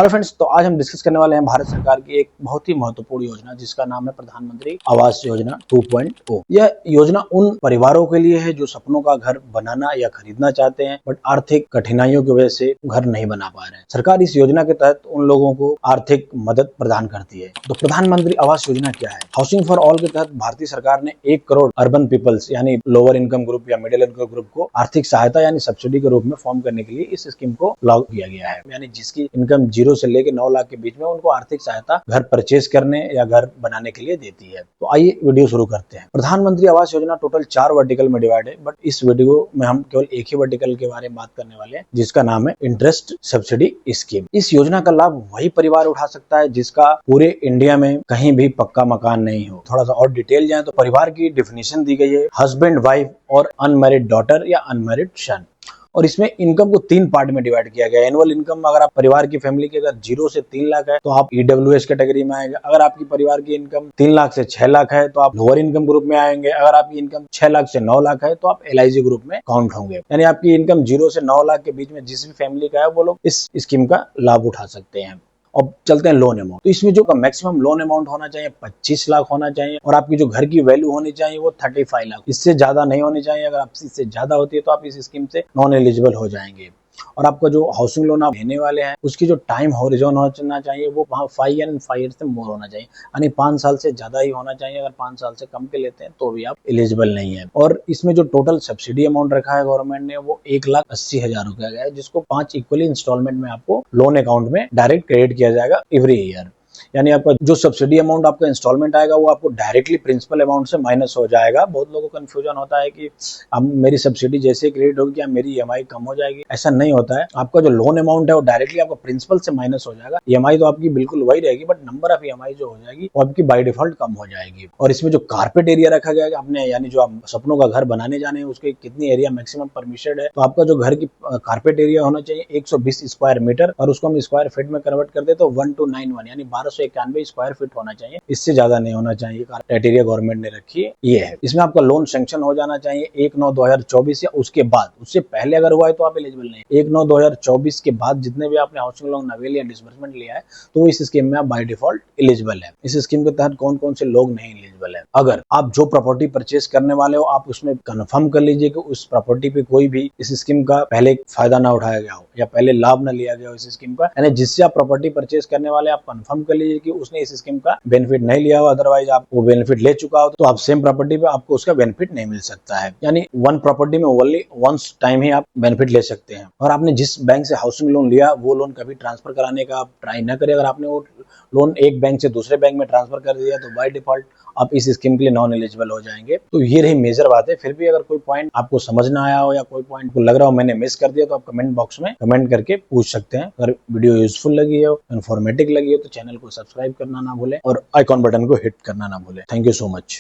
Hello friends, तो आज हम डिस्कस करने वाले हैं भारत सरकार की एक बहुत ही महत्वपूर्ण योजना जिसका नाम है प्रधानमंत्री आवास योजना 2.0। यह योजना उन परिवारों के लिए है जो सपनों का घर बनाना या खरीदना चाहते हैं बट आर्थिक कठिनाइयों की वजह से घर नहीं बना पा रहे हैं। सरकार इस योजना के तहत उन लोगों को आर्थिक मदद प्रदान करती है। तो प्रधानमंत्री आवास योजना क्या है? हाउसिंग फॉर ऑल के तहत भारतीय सरकार ने 1 करोड़ अर्बन पीपल्स यानी लोअर इनकम ग्रुप या मिडिल इनकम ग्रुप को आर्थिक सहायता यानी सब्सिडी के रूप में फॉर्म करने के लिए इस स्कीम को लागू किया गया है। यानी जिसकी इनकम 0 से लेकर 9 लाख के बीच में उनको आर्थिक सहायता घर परचेज करने या घर बनाने के लिए देती है। तो आइए वीडियो शुरू करते हैं। प्रधानमंत्री आवास योजना टोटल 4 वर्टिकल में डिवाइड है, बट इस वीडियो में हम केवल एक ही वर्टिकल के बारे में बात करने वाले हैं जिसका नाम है इंटरेस्ट सब्सिडी स्कीम। इस योजना का लाभ वही परिवार उठा सकता है जिसका पूरे इंडिया में कहीं भी पक्का मकान नहीं हो। थोड़ा सा और डिटेल जाए तो परिवार की डिफिनेशन दी गई है हस्बैंड, वाइफ और अनमैरिड डॉटर या अनमैरिड सन। और इसमें इनकम को 3 पार्ट में डिवाइड किया गया है। एनुअल इनकम अगर आप परिवार की फैमिली की अगर 0 से 3 लाख है तो आप ईडब्ल्यूएस कैटेगरी में आएंगे। अगर आपकी परिवार की इनकम 3 लाख से 6 लाख है तो आप लोअर इनकम ग्रुप में आएंगे। अगर आपकी इनकम 6 लाख से 9 लाख है तो आप LIG ग्रुप में काउंट होंगे। यानी आपकी इनकम 0 से 9 लाख के बीच में जिस भी फैमिली का है वो लोग इस स्कीम का लाभ उठा सकते हैं। अब चलते हैं लोन अमाउंट। तो इसमें जो मैक्सिमम लोन अमाउंट होना चाहिए 25 लाख होना चाहिए और आपकी जो घर की वैल्यू होनी चाहिए वो 35 लाख, इससे ज्यादा नहीं होनी चाहिए। अगर आप इससे ज्यादा होती है तो आप इस स्कीम से नॉन एलिजिबल हो जाएंगे। और आपका जो हाउसिंग लोन आप लेने वाले हैं उसकी जो टाइम होरिजोन होना चाहिए वो 5 ईयर से मोर होना चाहिए, यानी 5 साल से ज्यादा ही होना चाहिए। अगर 5 साल से कम के लेते हैं तो भी आप एलिजिबल नहीं है। और इसमें जो टोटल सब्सिडी अमाउंट रखा है गवर्नमेंट ने वो 1,80,000 रुपया गया है, जिसको 5 इक्वली इंस्टॉलमेंट में आपको लोन अकाउंट में डायरेक्ट क्रेडिट किया जाएगा एवरी ईयर। यानी आपका जो सब्सिडी अमाउंट आपका इंस्टॉलमेंट आएगा वो आपको डायरेक्टली प्रिंसिपल अमाउंट से माइनस हो जाएगा। बहुत लोगों को कंफ्यूजन होता है कि अब मेरी सब्सिडी जैसे क्रेडिट होगी क्या मेरी EMI कम हो जाएगी? ऐसा नहीं होता है। आपका जो लोन अमाउंट है वो डायरेक्टली आपका प्रिंसिपल से माइनस हो जाएगा। EMI तो आपकी बिल्कुल वही रहेगी बट नंबर ऑफ EMI जो हो जाएगी वो आपकी बाय डिफॉल्ट कम हो जाएगी। और इसमें जो कारपेट एरिया रखा गया है आपने, यानी जो आप सपनों का घर बनाने जाने हैं उसके कितनी एरिया मैक्सिमम परमिटेड है, तो आपका जो घर की कारपेट एरिया होना चाहिए 120 स्क्वायर मीटर और उसको हम स्क्वायर फीट में कन्वर्ट कर दे तो 1291 यानी 1291 स्क्वायर फीट होना चाहिए, इससे ज्यादा नहीं होना चाहिए। क्राइटेरिया गवर्नमेंट ने रखी है ये है। इसमें आपका लोन सैंक्शन हो जाना चाहिए 1/9/2024 या उसके बाद। उससे पहले अगर हुआ है तो आप एलिजिबल नहीं। 1/9/2024 के बाद जितने भी आपने हाउसिंग लोन अवेल या डिसबर्समेंट लिया है तो इस स्कीम में आप बाय डिफॉल्ट एलिजिबल है। इस स्कीम के तहत कौन कौन से लोग नहीं एलिजिबल है? अगर आप जो प्रॉपर्टी परचेज करने वाले हो आप उसमें कंफर्म कर लीजिए कि उस प्रॉपर्टी पे कोई भी इस स्कीम का पहले फायदा ना उठाया गया हो या पहले लाभ ना लिया गया हो इस स्कीम का। यानी जिससे आप प्रॉपर्टी परचेज करने वाले आप कंफर्म कर लीजिए कि उसने इस स्कीम का बेनिफिट नहीं लिया हो, अदरवाइज आप वो बेनिफिट ले चुका हो तो आप सेम प्रॉपर्टी पे आपको उसका बेनिफिट नहीं मिल सकता है। यानी वन प्रॉपर्टी में ओनली वंस टाइम ही आप बेनिफिट ले सकते हैं। और आपने जिस बैंक से हाउसिंग लोन लिया वो लोन कभी ट्रांसफर कराने का आप ट्राई ना करें। अगर आपने वो लोन एक बैंक से दूसरे बैंक में ट्रांसफर कर दिया तो बाय डिफॉल्ट आप इस स्कीम के लिए नॉन एलिजिबल हो जाएंगे। तो ये रही मेजर बात है। फिर भी अगर कोई पॉइंट आपको समझ ना आया हो या कोई पॉइंट को लग रहा हो मैंने मिस कर दिया तो आप कमेंट बॉक्स में कमेंट करके पूछ सकते हैं। अगर वीडियो यूजफुल लगी हो, इन्फॉर्मेटिव लगी हो तो चैनल को सब्सक्राइब करना ना भूलें और आइकॉन बटन को हिट करना ना भूलें। Thank you so much.